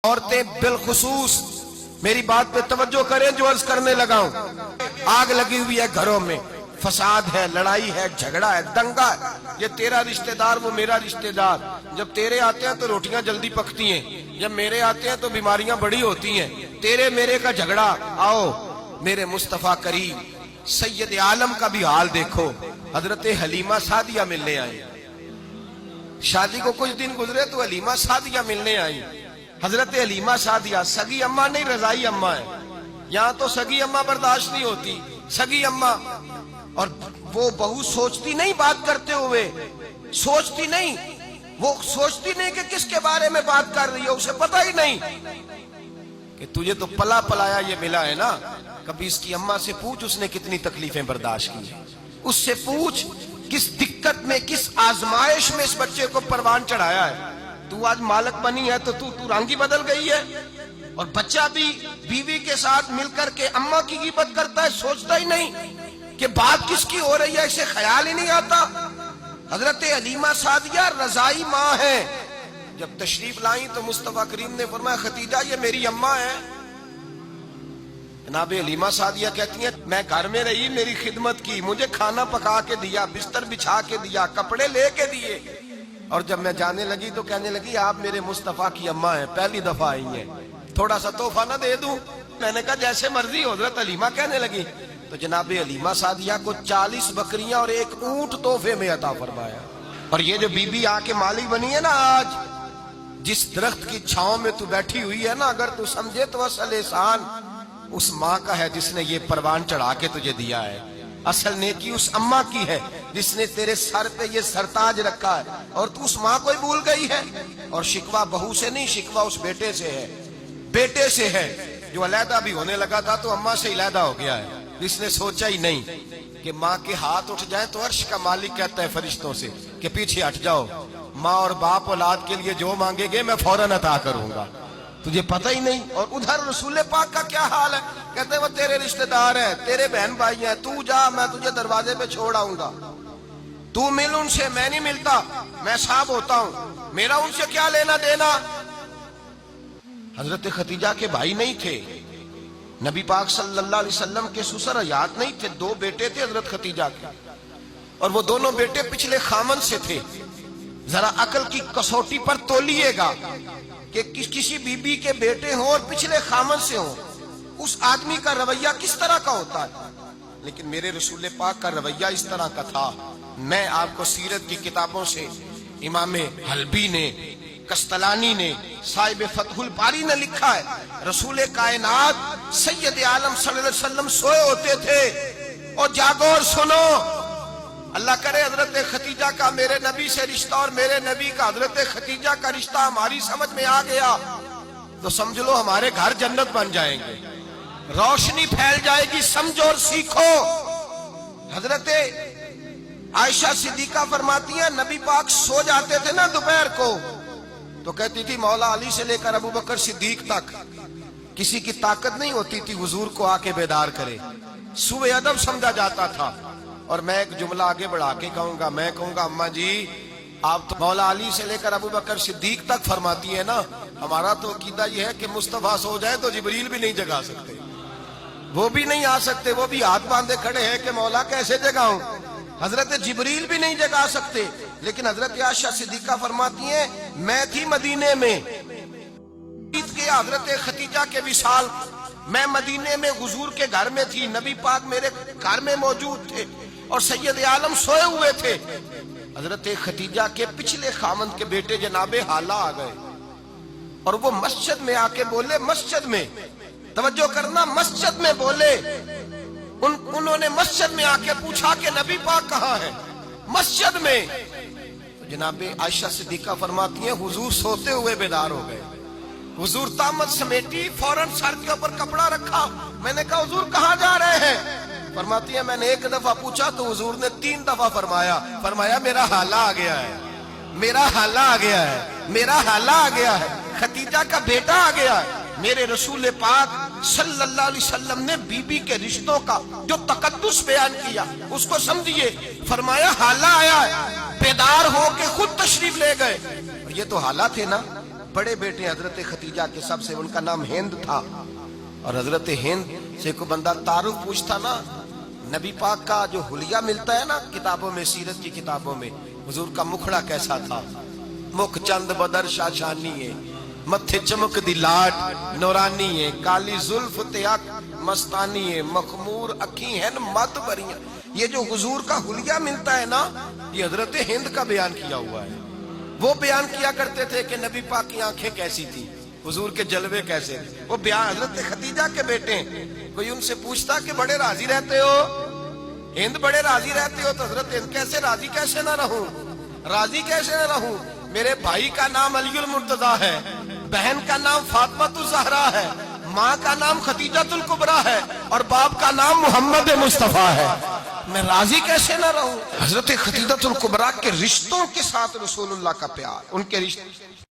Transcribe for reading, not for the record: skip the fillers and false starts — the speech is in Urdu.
عورتیں بالخصوص میری بات پہ توجہ کریں جو عرض کرنے لگا ہوں۔ آگ لگی ہوئی ہے گھروں میں، فساد ہے، لڑائی ہے، جھگڑا ہے، دنگا ہے۔ یہ تیرا رشتہ دار وہ میرا رشتہ دار، جب تیرے آتے ہیں تو روٹیاں جلدی پکتی ہیں، جب میرے آتے ہیں تو بیماریاں بڑی ہوتی ہیں۔ تیرے میرے کا جھگڑا، آؤ میرے مصطفیٰ کریم سید عالم کا بھی حال دیکھو۔ حضرت حلیمہ سعدیہ ملنے آئی، شادی کو کچھ دن گزرے تو حلیمہ سعدیہ ملنے آئی۔ حضرت حلیمہ سعدیہ سگی اماں نہیں، رضائی اماں ہے۔ یہاں تو سگی اماں برداشت نہیں ہوتی، سگی اماں، اور وہ بہو سوچتی نہیں بات کرتے ہوئے، سوچتی نہیں، وہ سوچتی نہیں کہ کس کے بارے میں بات کر رہی ہے، اسے پتہ ہی نہیں کہ تجھے تو پلا پلایا یہ ملا ہے نا۔ کبھی اس کی اماں سے پوچھ اس نے کتنی تکلیفیں برداشت کی، اس سے پوچھ کس دقت میں، کس آزمائش میں اس بچے کو پروان چڑھایا ہے۔ تو آج مالک بنی ہے تو تو رنگ ہی بدل گئی ہے، اور بچہ بھی بیوی کے ساتھ مل کر کے اماں کی غیبت کرتا ہے، سوچتا ہی نہیں کہ بات کس کی ہو رہی ہے، اسے خیال ہی نہیں آتا۔ حضرت حلیمہ سعدیہ رضائی ماں ہے، جب تشریف لائیں تو مصطفیٰ کریم نے فرمایا خدیجہ یہ میری اماں ہے۔ جناب حلیمہ سعدیہ کہتی ہیں میں گھر میں رہی، میری خدمت کی، مجھے کھانا پکا کے دیا، بستر بچھا کے دیا، کپڑے لے کے دیے، اور جب میں جانے لگی تو کہنے لگی آپ میرے مصطفیٰ کی اماں ہیں، پہلی دفعہ آئی ہیں، تھوڑا سا تحفہ نہ دے دوں؟ میں نے کہا جیسے مرضی۔ حضرت حلیمہ کہنے لگی تو جناب حلیمہ سعدیہ کو 40 بکریاں اور 1 اونٹ تحفے میں عطا فرمایا۔ اور یہ جو بی بی آ کے مالی بنی ہے نا، آج جس درخت کی چھاؤں میں تو بیٹھی ہوئی ہے نا، اگر تو سمجھے تو اصل احسان اس ماں کا ہے جس نے یہ پروان چڑھا کے تجھے دیا ہے، اصل نیکی اس اماں کی ہے جس نے تیرے سر پہ یہ سرتاج رکھا ہے، اور تو اس ماں کو ہی بھول گئی ہے۔ اور شکوہ بہو سے نہیں، شکوہ اس بیٹے سے ہے، بیٹے سے ہے جو علیحدہ بھی ہونے لگا تھا تو اماں سے علیحدہ ہو گیا ہے، جس نے سوچا ہی نہیں کہ ماں کے ہاتھ اٹھ جائیں تو عرش کا مالک کہتا ہے فرشتوں سے کہ پیچھے ہٹ جاؤ، ماں اور باپ اولاد کے لیے جو مانگے گے میں فوراً عطا کروں گا، تجھے پتہ ہی نہیں۔ اور ادھر رسول پاک کا کیا حال ہے، کہتے ہیں وہ تیرے رشتہ دار ہیں، تیرے بہن بھائی ہیں، تو جا میں تجھے دروازے پہ چھوڑ آؤں گا، تو مل ان سے، میں نہیں ملتا، میں صاحب ہوتا ہوں، میرا ان سے کیا لینا دینا۔ حضرت خدیجہ کے بھائی نہیں تھے، نبی پاک صلی اللہ علیہ وسلم کے سسر حیات نہیں تھے، 2 بیٹے تھے حضرت خدیجہ کے، اور وہ دونوں بیٹے پچھلے خامن سے تھے۔ ذرا عقل کی کسوٹی پر تولیے گا کہ کسی بی بی کے بیٹے ہوں اور پچھلے خامن سے ہوں، اس آدمی کا رویہ کس طرح کا ہوتا ہے۔ لیکن میرے رسول پاک کا رویہ اس طرح کا تھا۔ میں آپ کو سیرت کی کتابوں سے امام حلبی نے، کستلانی نے، صاحب فتح الباری نے لکھا ہے رسول کائنات سید عالم صلی اللہ علیہ وسلم سوئے ہوتے تھے، اور جاگو اور سنو، اللہ کرے حضرت خدیجہ کا میرے نبی سے رشتہ اور میرے نبی کا حضرت خدیجہ کا رشتہ ہماری سمجھ میں آ گیا تو سمجھ لو ہمارے گھر جنت بن جائیں گے، روشنی پھیل جائے گی، سمجھو اور سیکھو۔ حضرت عائشہ صدیقہ فرماتی ہیں نبی پاک سو جاتے تھے نا دوپہر کو تو کہتی تھی مولا علی سے لے کر ابو بکر صدیق تک کسی کی طاقت نہیں ہوتی تھی حضور کو آ کے بیدار کرے، سوء ادب سمجھا جاتا تھا۔ اور میں ایک جملہ آگے بڑھا کے کہوں گا، میں کہوں گا اماں جی آپ تو مولا علی سے لے کر ابو بکر صدیق تک فرماتی ہیں نا، ہمارا تو عقیدہ یہ ہے کہ مصطفیٰ سو جائے تو جبریل بھی نہیں جگا سکتے، وہ بھی نہیں آ سکتے، وہ بھی ہاتھ باندھے کھڑے ہیں کہ مولا کیسے جگاؤں، حضرت جبریل بھی نہیں جگا سکتے۔ لیکن حضرت عائشہ صدیقہ فرماتی ہیں میں تھی مدینے میں کے حضرت خدیجہ کے وصال، میں مدینے میں حضور کے گھر میں تھی، نبی پاک میرے گھر میں موجود تھے اور سید عالم سوئے ہوئے تھے۔ حضرت خدیجہ کے پچھلے خامند کے بیٹے جناب حالہ آ گئے اور وہ مسجد میں آ کے بولے، مسجد میں توجہ کرنا، مسجد میں بولے، انہوں نے مسجد میں آ کے پوچھا کہ نبی پاک کہاں ہے، مسجد میں۔ جناب عائشہ صدیقہ فرماتی ہیں حضور سوتے ہوئے بیدار ہو گئے، حضور طامت سمیٹی، فوراً سر کے اوپر کپڑا رکھا، میں نے کہا حضور کہاں جا رہے ہیں؟ فرماتی ہے میں نے 1 دفعہ پوچھا تو حضور نے 3 دفعہ فرمایا میرا حالہ آ گیا ہے، میرا حالہ آ گیا ہے، میرا حالہ آ گیا ہے، خدیجہ کا بیٹا آ گیا ہے۔ میرے رسول پاک صلی اللہ علیہ وسلم نے بی بی کے رشتوں کا جو تقدس بیان کیا اس کو سمجھیے، فرمایا حالہ آیا ہے، بیدار ہو کے خود تشریف لے گئے، یہ تو حالہ تھے نا، بڑے بیٹے حضرت خدیجہ کے سب سے، ان کا نام ہند تھا، اور حضرت ہند سے کوئی بندہ تعارف پوچھتا نا، نبی پاک کا جو حلیہ ملتا ہے نا کتابوں میں، سیرت کی کتابوں میں، حضور کا مکھڑا کیسا تھا، مکھ چند بدر شاشانی ہے، متھے چمک دی لاٹ نورانی ہے، کالی زلف تیاک مستانی ہے، مخمور اکھی ہیں مد بریاں. یہ جو حضور کا حلیہ ملتا ہے نا، یہ حضرت ہند کا بیان کیا ہوا ہے. وہ بیان کیا کرتے تھے کہ نبی پاک کی آنکھیں کیسی تھی، حضور کے جلوے کیسے تھے. وہ بیان حضرت خدیجہ کے بیٹے ہیں. کوئی ان سے پوچھتا کہ بڑے راضی رہتے ہو، ہند بڑے راضی رہتے ہو، تو حضرت ہند کیسے راضی کیسے نہ رہوں، راضی کیسے نہ رہوں. میرے بھائی کا نام علی المرتضیٰ ہے، بہن کا نام فاطمہ الزہرا ہے، ماں کا نام خدیجہ الکبریٰ ہے، اور باپ کا نام محمد مصطفیٰ ہے. میں راضی کیسے نہ رہوں. حضرت خدیجہ الکبریٰ کے رشتوں کے ساتھ رسول اللہ کا پیار، ان کے رشتے